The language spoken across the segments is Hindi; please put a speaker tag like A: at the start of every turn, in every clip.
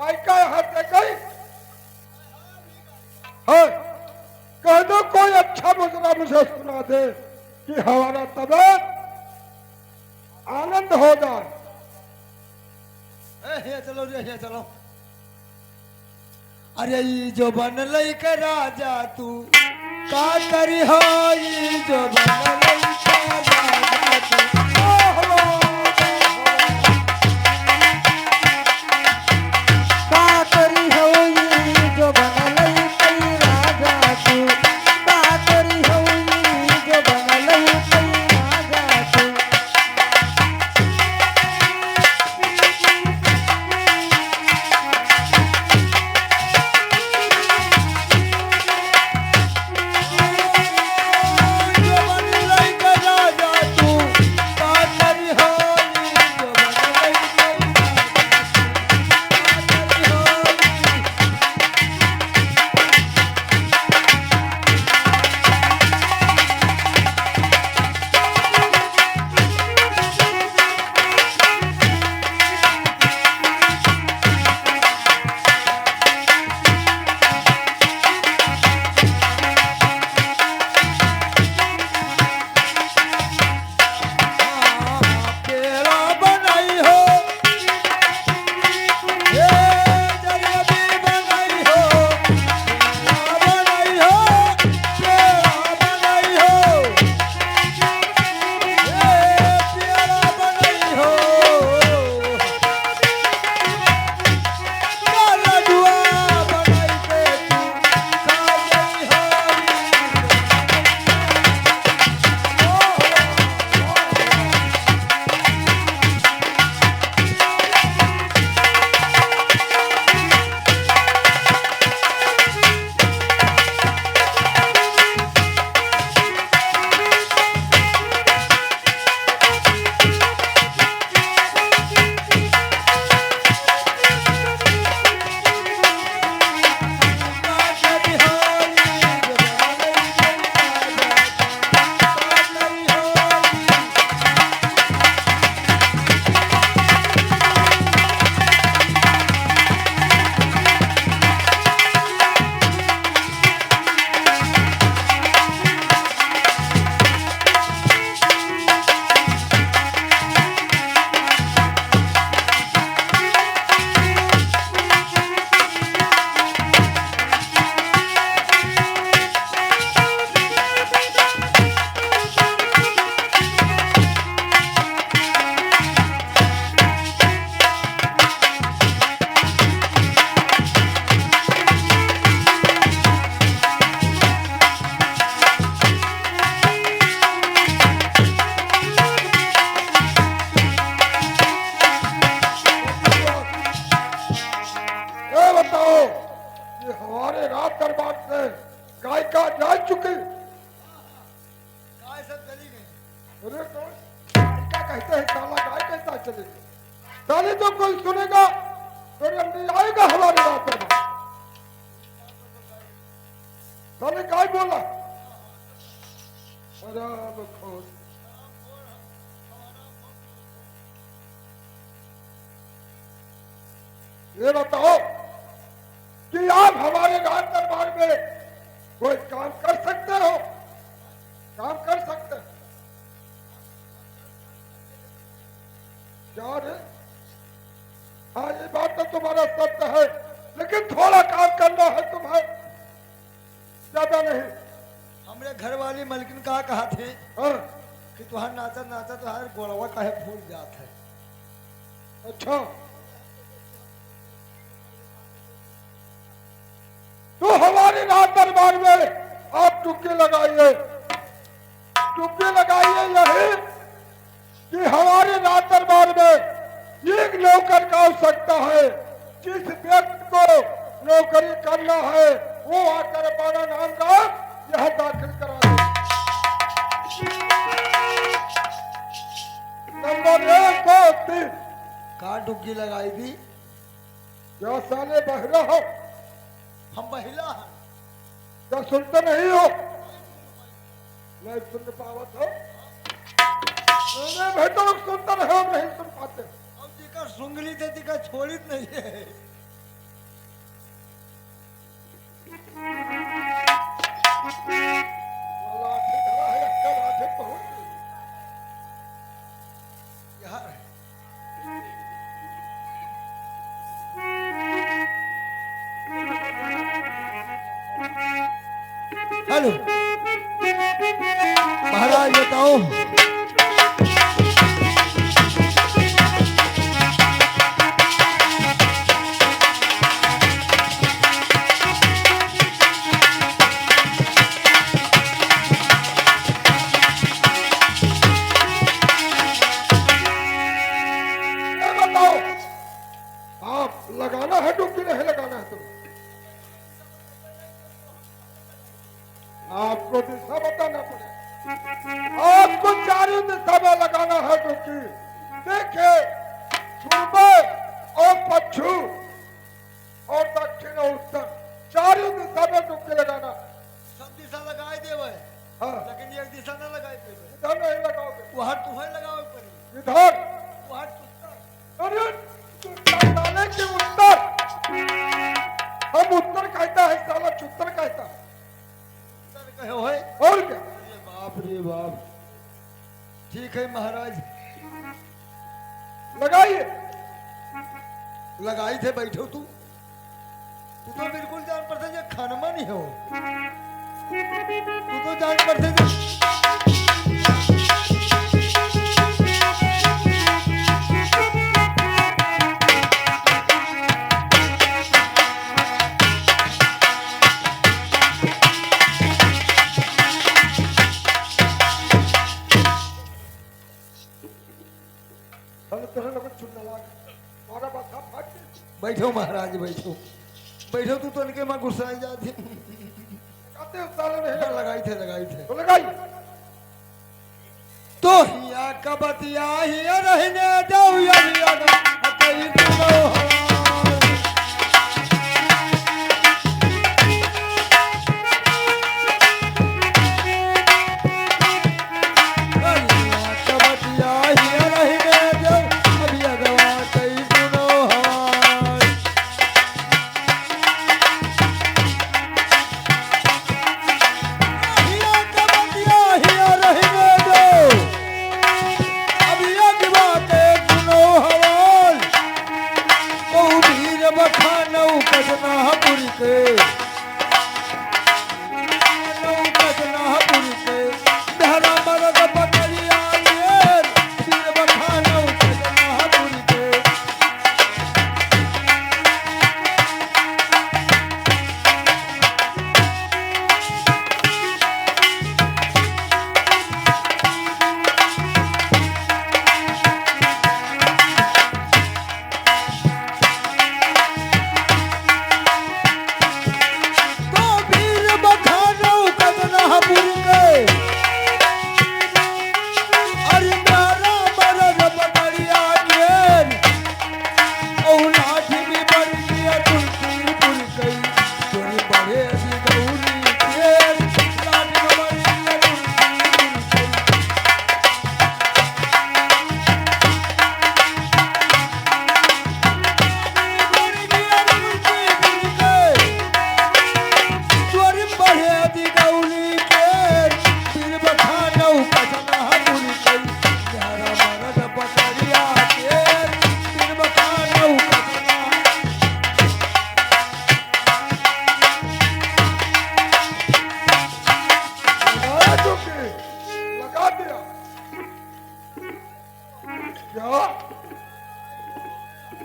A: गाय का यहाँ से गई है। कह दो कोई अच्छा मुजरा मुझे सुना दे कि हमारा तबीयत आनंद हो जाए।
B: चलो रे चलो। अरे ई जो बन लई के राजा तू का करी हो, ई जो बन लई के राजा तू का करी हो, ई जो बन लई के राजा तू का करी हो, ई जो बन लई के राजा तू।
A: हमारे रात दरबार से गाय का जा चुकी।
B: गाय सब चली गई।
A: अरे तो क्या कहते हैं काला गाय कैसा चलेगी? साले तो कोई सुनेगा तो नहीं आएगा हमारे रात दरबार। साले गाय बोला राम खोज। ये बताओ कि आप हमारे राज दरबार में कोई काम कर सकते हो? काम कर सकते हैं क्या रे? हाँ ये बात तो तुम्हारा सत्य है, लेकिन थोड़ा काम करना है तुम्हें, ज्यादा नहीं।
B: हमरे घर वाली मलकिन कहा थे
A: हाँ
B: कि तुहार नाचा नाचा तुहार गोड़वा काहे फूल जात है।
A: अच्छा तो हमारे राज दरबार में आप टुक्के लगाइए यही कि हमारे राज दरबार में एक नौकर का आवश्यकता है। जिस व्यक्ति को नौकरी करना है वो आकर अपना नाम का यह दाखिल करा दे। नंबर 1 2 3।
B: कहा डुबकी लगाई थी?
A: क्या साले बहरा हो?
B: हम महिला हैं।
A: क्या सुनते नहीं हो? नहीं सुन पावत हो? भाई तो लोग सुनते रहे हो, नहीं सुन पाते।
B: अब जी का सुंगली थे जी का छोड़ी नहीं है।
C: हेलो महाराज बताओ।
A: ये बताओ, आप लगाना है डुबकी नहीं लगाना है तुम्हें? आपको दिशा बताना पड़ेगा। आपको चारों दिशा में लगाना है डुबकी। देखिए, पूर्व और पश्चिम और दक्षिण और उत्तर चारों दिशा में डुबकी लगाना।
C: सब दिशा लगाए देवे,
A: हाँ,
C: लेकिन एक दिशा न लगाए देवे।
A: इधर नहीं लगाओगे,
C: वहां तुम्हें लगावे पड़ी,
A: इधर।
C: वहां तुझका।
A: अरे उत्तर डाले कि उत्तर? हम उत्तर कहता है, साला चुत्तर कहता है।
C: उत्तर कहे होए।
A: और क्या?
C: अरे बाप रे बाप। ठीक है महाराज,
A: लगाइए।
C: लगाई थे। बैठो तू तो बिल्कुल जान पड़ते जो खानमा नहीं हो। तू तो जान पड़ते जो
A: हम तरह लगन चुनने लगा। मारा बात फाट गई।
C: बैठो महाराज बैठो। बैठो तू तो इनके मां गुस्साई जाती।
A: कहते हैं साले नहीं
C: लगाई थे।
A: तो लगाइए।
C: तो हिया कबतिया हिया रहने दो यारिया ना कहीं तो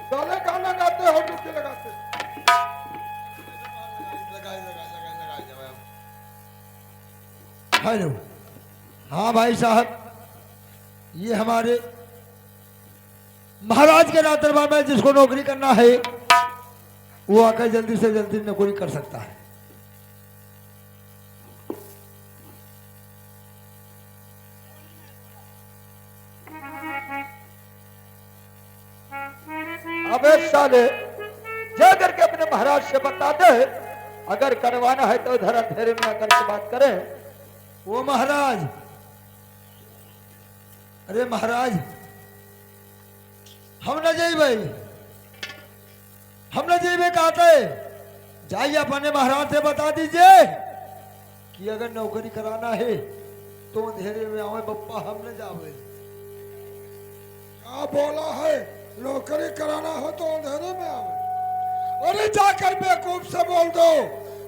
A: साले गाना गाते हो डुबकी लगाते।
C: हेलो हाँ भाई साहब, ये हमारे महाराज के राज दरबार में जिसको नौकरी करना है वो आकर जल्दी से जल्दी नौकरी कर सकता है।
A: अबे साले जा करके अपने महाराज से बता दे, अगर करवाना है तो इधर अंधेरे में आकर के बात करें।
C: वो महाराज, अरे महाराज हम न जेबे, हम न जेबे कहते जाइए अपने महाराज से बता दीजिए कि अगर नौकरी कराना है तो अंधेरे में आवे बप्पा, हम न जावे।
A: क्या बोला है? नौकरी कराना हो तो अंधेरे में आओ। अरे जाकर बेवकूफ से बोल दो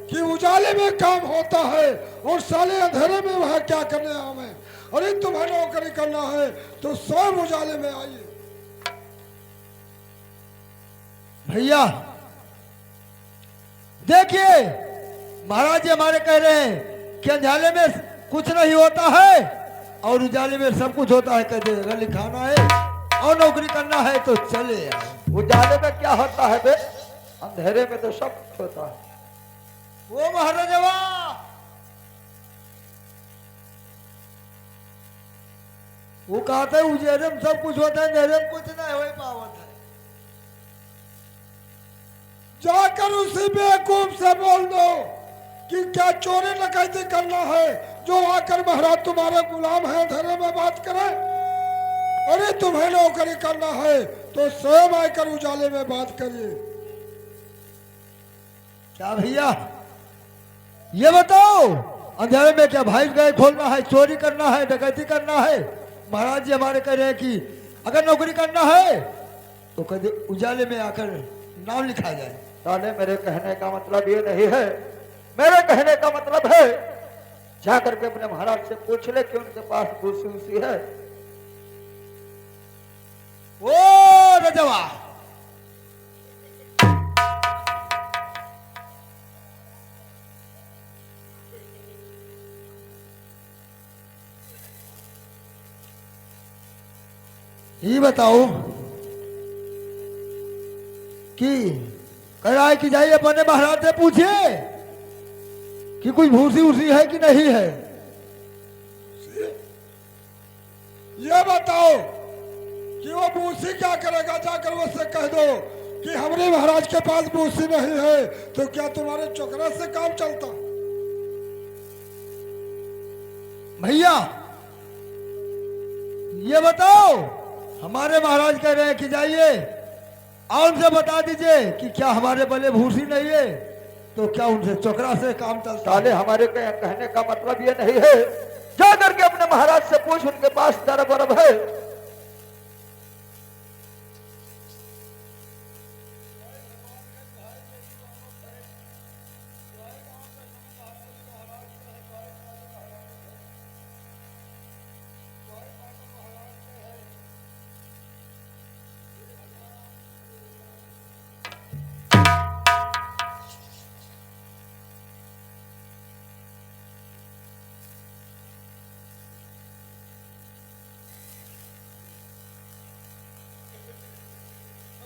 A: कि उजाले में काम होता है और साले अंधेरे में वह क्या करने हमें। अरे तुम्हें नौकरी करना है तो सब उजाले में आइए।
C: भैया देखिए, महाराज जी हमारे कह रहे हैं कि अंधेरे में कुछ नहीं होता है और उजाले में सब कुछ होता है। कहते अगर लिखाना है और नौकरी करना है तो चले आए।
B: उजाले में क्या होता है बे? अंधेरे में तो सब कुछ होता है।
C: वो महाराजवा वो कहते उजेरे में सब कुछ होता है, अंधेरे में कुछ नहीं हो पावत है।
A: जाकर उसी बेवकूफ से बोल दो कि क्या चोरी डकैती करना है, जो आकर महाराज तुम्हारे गुलाम है अंधेरे में बात करे। अरे तुम्हें नौकरी करना है तो स्वयं आकर उजाले में बात करिए।
C: क्या भैया ये बताओ, अंधेरे में क्या भाई गए खोलना है, चोरी करना है, डकैती करना है? महाराज जी हमारे कह रहे हैं कि अगर नौकरी करना है तो कभी उजाले में आकर नाम लिखा जाए।
B: साले मेरे कहने का मतलब ये नहीं है, मेरे कहने का मतलब है जाकर के अपने महाराज से पूछ ले कि उनके पास भूसी उसी है।
C: ओ रजवा ये बताओ कि कह रहा है कि जाइए अपने महाराज से पूछिए कि कुछ भूसी उसी है कि नहीं है।
A: ये बताओ कि वो भूसी क्या करेगा। जाकर उससे कह दो कि हमारे महाराज के पास भूसी नहीं है तो क्या तुम्हारे चोकरा से काम चलता।
C: भैया ये बताओ, हमारे महाराज कह रहे हैं कि जाइए और उनसे बता दीजिए कि क्या हमारे बले भूसी नहीं है तो क्या उनसे चोकरा से काम चलता।
B: साले हमारे कहने का मतलब ये नहीं है, जाकर के अपने महाराज से पूछ उनके पास दरब अरब है।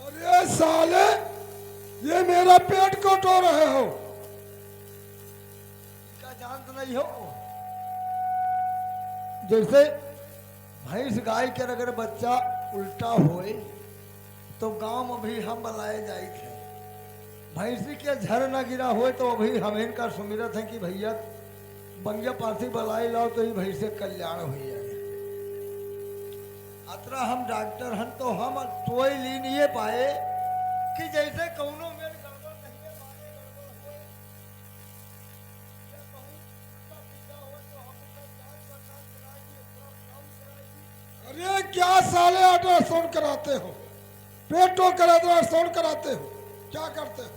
A: अरे साले ये मेरा पेट को टो रहे हो।
C: क्या जानते नहीं हो, जैसे भैंस गाय के अगर बच्चा उल्टा होए तो गांव में भी हम बुलाए जाए थे। भैंसी के झर न गिरा होए तो अभी हम इनका सुमिरत है कि भैया बंगिया पासी बुलाए लाओ तो ही भैंसे कल्याण हुई है। अतरा हम डॉक्टर हन तो हम तोय ली नहीं पाए कि जैसे कौनो में गड़बड़ नहीं है, माने गड़बड़ होए या कहूं उल्टा सीधा हो तो हम उसका जांच पड़ताल कराएगी, पूरा काम कराएगी।
A: अरे क्या साले अल्ट्रासाउंड कराते हो, पेटों का अल्ट्रासाउंड कराते हो, क्या करते हो?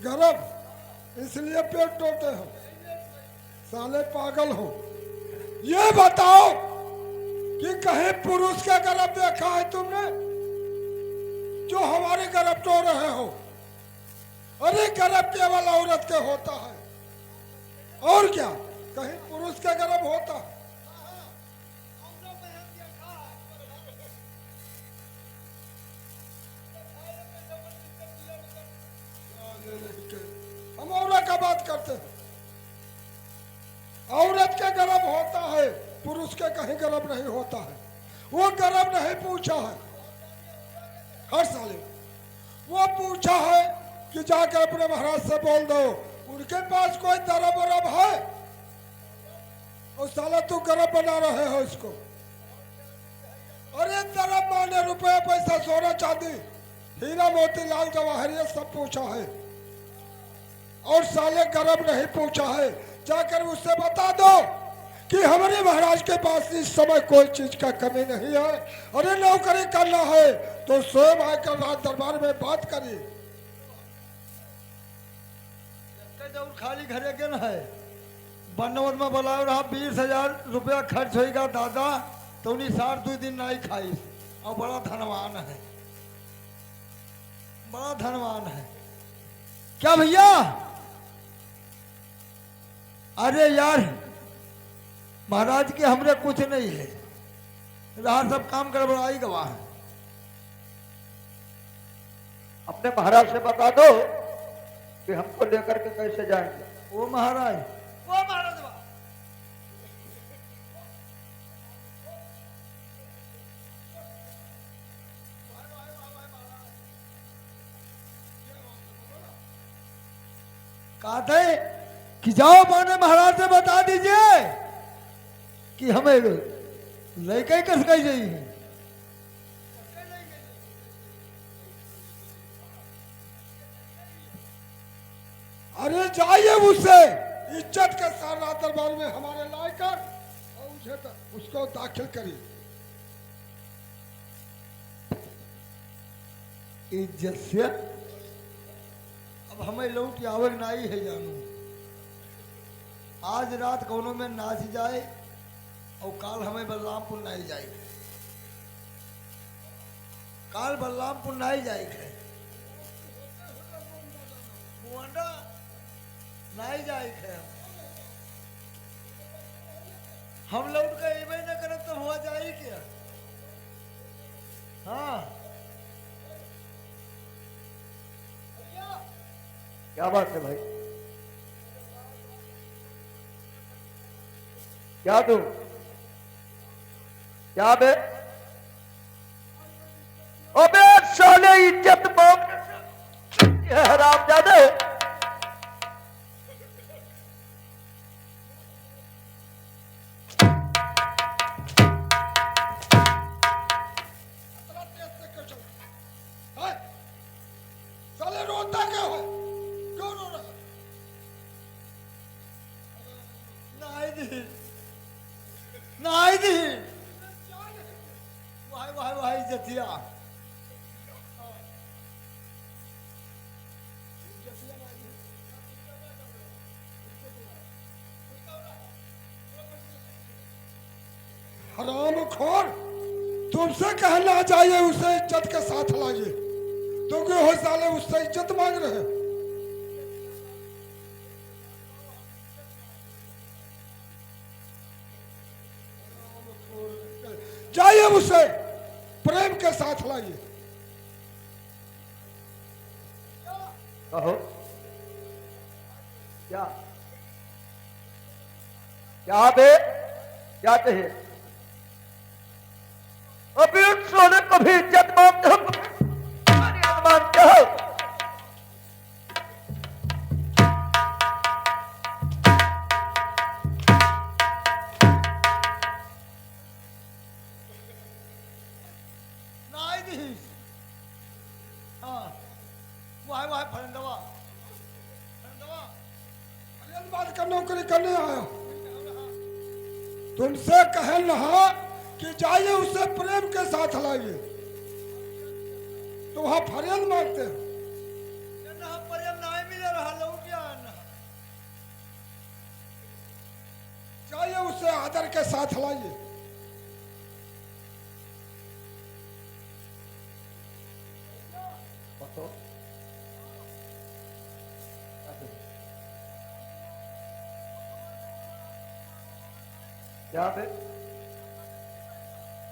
A: गर्भ इसलिए पेट टोटे हो, साले पागल हो। ये बताओ कि कहीं पुरुष का गर्भ देखा है तुमने जो हमारे गर्भ टो रहे हो? अरे गर्भ केवल औरत के होता है और क्या, कहीं पुरुष का गर्भ होता है? हम औरत का बात करते हैं, औरत के गर्भ होता है, पुरुष के कहीं गर्भ नहीं होता है। वो गर्भ नहीं पूछा है हर साले, वो पूछा है कि जाकर अपने महाराज से बोल दो उनके पास कोई दरब अरब है। और साला तू गर्भ बना रहे हो इसको। अरे दरब माने रुपया पैसा सोना चांदी हीरा मोती लाल जवाहर ये सब पूछा है और साले गर्भ नहीं पूछा है। जाकर उससे बता दो कि हमारे महाराज के पास इस समय कोई चीज का कमी नहीं है। अरे नौकरी करना है तो स्वयं आकर राज दरबार में बात करिए।
C: जरूर खाली घरे के न है बनवत में बोला रहा 20,000 रुपया खर्च होगा दादा, तो उन्हीं 2 दिन नहीं खाई और बड़ा धनवान है, बड़ा धनवान है। क्या भैया? अरे यार महाराज के हमरे कुछ नहीं है, रहा सब काम गड़बड़ाई गवाह है।
D: अपने महाराज से बता दो कि हमको लेकर के कैसे जाएंगे।
C: वो महाराज कहा थे कि जाओ माने महाराज से बता दीजिए कि हमें लड़के कस गई जाइए।
A: अरे जाइए उससे इज्जत के साथ राज दरबार में हमारे लायकर और उसको दाखिल करिए।
C: इज्जत से अब हमें लौट आवे नहीं है जानू। आज रात कोनो में नाच जाए और काल हमें बलरामपुर नहीं जाए, काल बलरामपुर नहीं जाए मुआंडा नहीं जाए हम लौट के अबे न करब तो हुआ जाए क्या? हाँ
D: क्या बात है भाई? क्या तू क्या बे? अबे साले इज्जत मांगने से हरामजादे।
A: साले रोता क्या है? क्यों रो रहा है?
C: नहीं दी वाह जतिया
A: हरामखोर, तुमसे कहना चाहिए उसे इज्जत के साथ लाइए, तो क्यों हो साले उससे इज्जत मांग रहे हैं? जाइए उसे प्रेम के साथ लाइए।
D: कहो क्या क्या बे? क्या चाहिए? अभी सोने कभी इज्जत मांगते हो, मानते हो?
C: नहीं दी हाँ वाह फरंदवा
A: बात का नौकरी करने आया, तुमसे कहन रहा कि जाइए उसे प्रेम के साथ लाइए, तो वहां फरियाद मांगते हैं। जाइए उसे आदर के साथ लाइए।
D: क्या बे?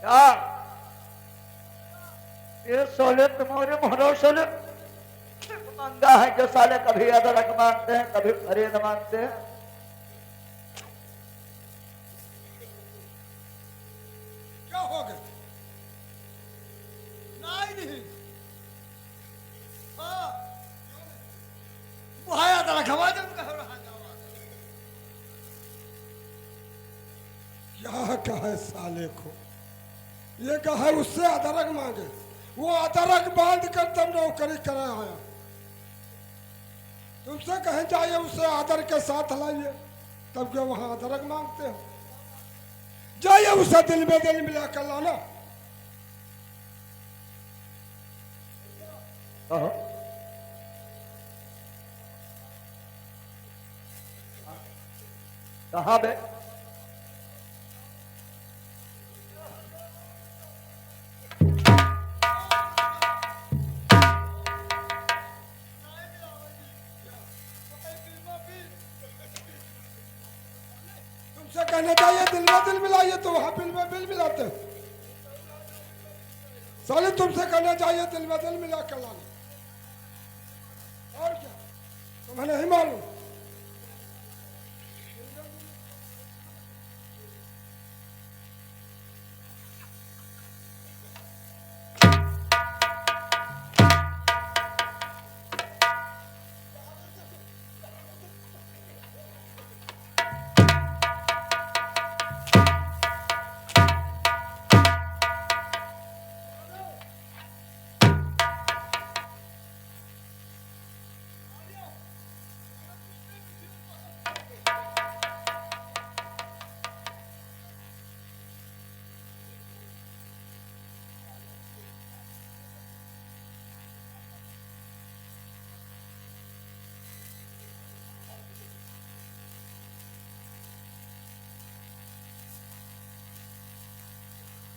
D: क्या ये साले तुम्हारे भरोसे मंगा है जो साले कभी अदरक मांगते हैं, कभी फरीद मांगते हैं।
A: क्या हो गया?
C: नहीं हाँ वहां अदरक हवा जब कह रहा
A: क्या कहे साले को? ये कहा उससे अदरक मांगे, वो अदरक बांध कर तब नौकरी करे आया। तुमसे कहे जाइए उसे आदर के साथ लाइए, तब क्यों वहां अदरक मांगते हो? जाइए उसे दिल में दिल मिला कर लाना।
D: कहो। कहाँ बे?
A: तुमसे कहना चाहिए दिल में दिल मिलाइए तो वहां बिल में बिल मिलाते हो। साले तुमसे कहना चाहिए दिल में दिल मिला कर लाना। और क्या तुम्हें नहीं मालूम?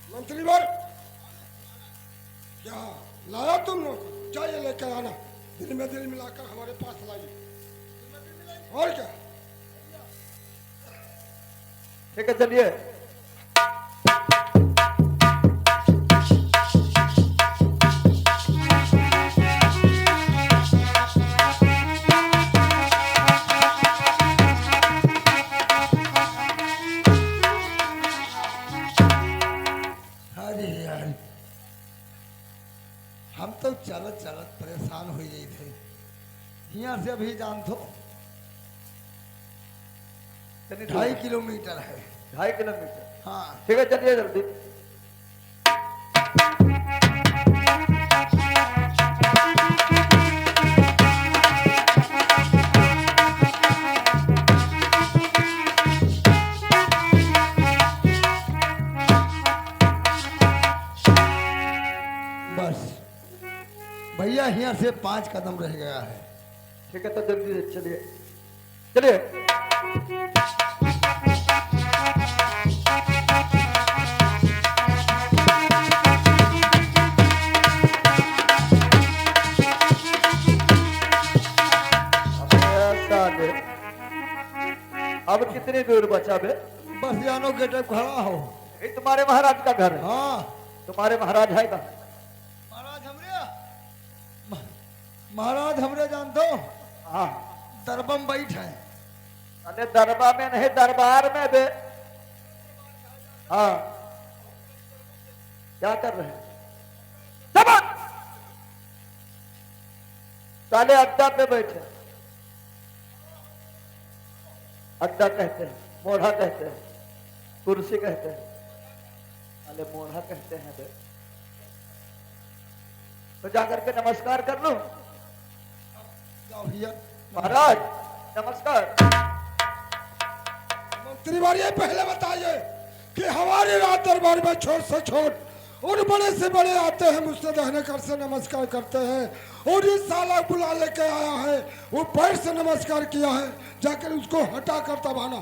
A: मंत्री वर क्या लाया तुम लोग? जाइए लेकर आना, दिल में दिल मिलाकर हमारे पास लाइए। और क्या?
D: ठीक है चलिए।
C: अरे यार, हम तो चलत चलत परेशान हो गई थे। यहाँ से अभी जान तो
D: चलिए
C: 2.5 किलोमीटर है।
D: 2.5 किलोमीटर।
C: हाँ,
D: ठीक है चलिए जल्दी।
C: बस भैया यहाँ से 5 कदम रह गया है।
D: ठीक है तो जल्दी चलिए चलिए। साले, अब कितनी दूर बचा बे?
C: बस जानो गेट खड़ा हो।
D: ये तुम्हारे महाराज का घर है।
C: हाँ,
D: तुम्हारे महाराज है कहाँ?
C: महाराज हमरे महाराज हमरे जान दो
D: हाँ।
C: दरबम बैठ है।
D: अरे दरबार में नहीं, दरबार में बे। हाँ, क्या कर रहे हैं? जबान! साले अड्डा पे बैठे। अड्डा कहते हैं, मोढ़ा कहते हैं, कुर्सी कहते हैं, साले मोढ़ा कहते हैं बे। तो जाकर के नमस्कार कर लो।
C: जाओ भैया।
D: महाराज नमस्कार।
A: मंत्री वार ये पहले बताइए कि हमारे राज दरबार में छोट से छोट और बड़े से बड़े आते हैं, मुझसे दहने कर से नमस्कार करते हैं। और ये साला बुला लेके आया है, वो पैर से नमस्कार किया है, जाकर उसको हटा कर दबाना।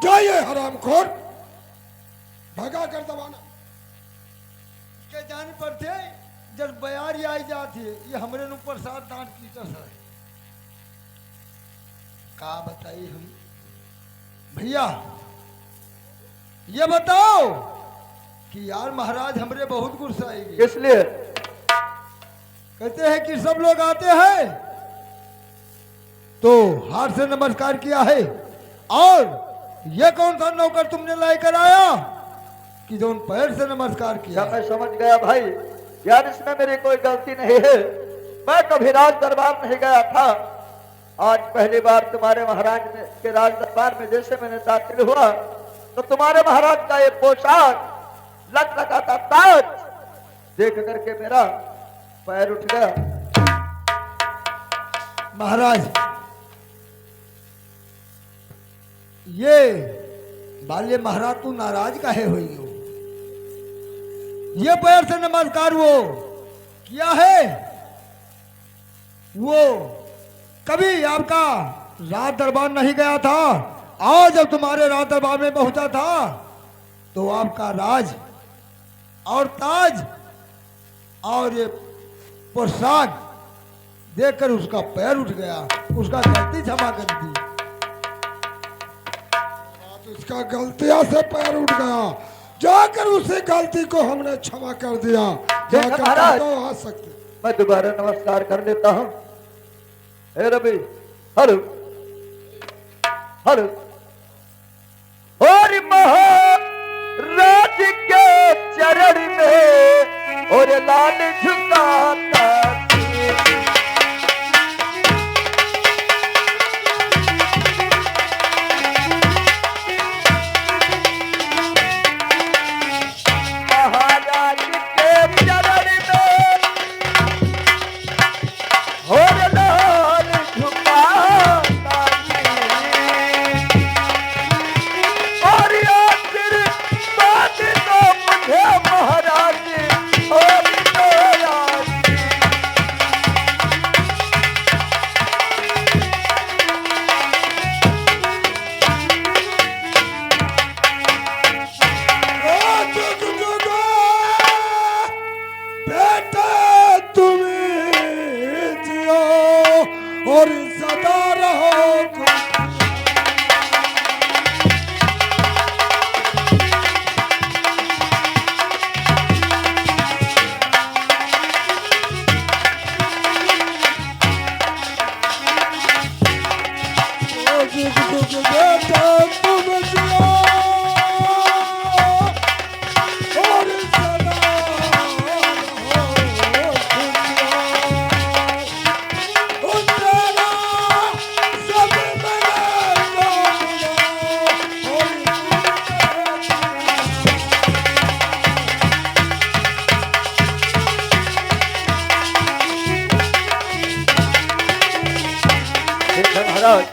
A: जाइए हरामखोर, भगा कर दबाना।
C: के जाने पर थे जब बयारी आई जाती है, ये हमरे ऊपर साथ डांट पीटस है। का बताई हम भैया, ये बताओ कि यार महाराज हमरे बहुत गुस्सा आएगी।
D: इसलिए
C: कहते हैं कि सब लोग आते हैं तो हाथ से नमस्कार किया है, और ये कौन सा नौकर तुमने लाकर आया कि जो उन पैर से नमस्कार किया?
D: क्या मैं समझ गया भाई, यार इसमें मेरी कोई गलती नहीं है। मैं कभी राज दरबार नहीं गया था, आज पहली बार तुम्हारे महाराज के राज दरबार में जैसे मैंने दाखिल हुआ तो तुम्हारे महाराज का ये पोशाक, लग लगा था ताज, देख करके मेरा पैर उठ गया।
C: महाराज ये बाल्य महाराज तू नाराज काहे हुई हो? ये पैर से नमस्कार वो किया है, वो कभी आपका राज दरबार नहीं गया था। आज जब तुम्हारे राज दरबार में पहुंचा था तो आपका राज और ताज और ये पोशाक देखकर उसका पैर उठ गया, उसका गलती क्षमा कर दी।
A: उसका गलतियों से पैर उठ गया, जाकर उसी गलती को हमने क्षमा कर दिया। जाकर
D: महाराज,
A: तो आ सकते।
D: मैं दोबारा नमस्कार कर लेता हूँ। हे रवि, हेलो हेलो। और महाराज के चरण में और लाल झुकाता महाराज के चरण में और लाल झुकाता और आशीर्वाद दो मुझे महाराज और मेरा
A: जुग जुग बेटा तुम जियो और सदा रहो। जुग जुग बेटा तुम जियो और सदा रहो खुशियाँ। उन तेरा सब मेरा
D: महाराज,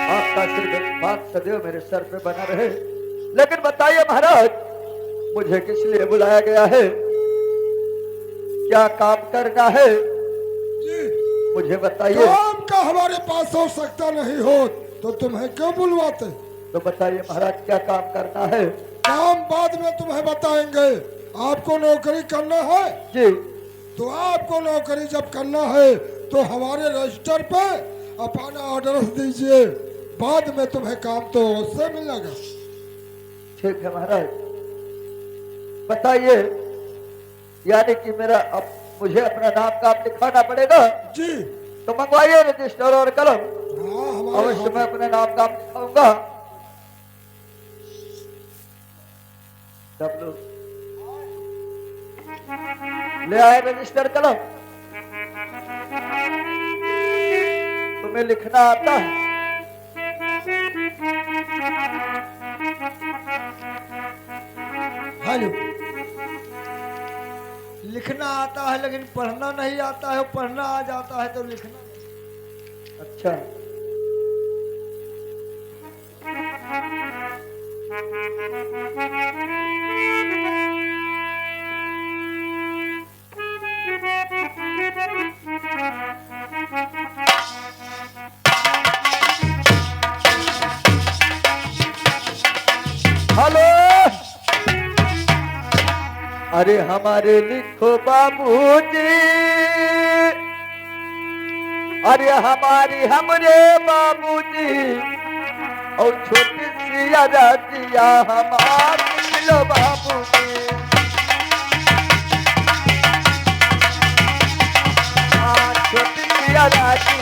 D: आपका आशीर्वाद सदैव मेरे सर पे बना रहे। लेकिन बताइए महाराज, मुझे किस लिए बुलाया गया है? क्या काम करना है?
A: जी,
D: मुझे बताइए।
A: काम का हमारे पास हो सकता नहीं हो तो तुम्हें क्यों बुलवाते?
D: तो बताइए महाराज, क्या काम करना है?
A: काम बाद में तुम्हें बताएंगे। आपको नौकरी करना है
D: जी,
A: तो आपको नौकरी जब करना है तो हमारे रजिस्टर पे अपना एड्रेस दीजिए, बाद में तुम्हें काम तो उससे मिलेगा।
D: ठीक है महाराज। बताइए, यानी कि मेरा अब मुझे अपना नाम काम लिखाना पड़ेगा?
A: जी
D: तो मंगवाइए रजिस्टर और कलम।
A: हाँ, हमारे
D: अवश्य मैं अपने नाम काम लिखाऊंगा। सब लोग ले आए रजिस्टर कलम। तुम्हें लिखना आता है?
C: हेलो, लिखना आता है लेकिन पढ़ना नहीं आता है। पढ़ना आ जाता है तो लिखना नहीं।
D: अच्छा, हेलो। अरे हमारे लिखो बाबूजी, अरे हमारी हमरे बाबूजी और छोटी सी राजिया हमारी लो बाबूजी। हाँ, छोटी सी राजिया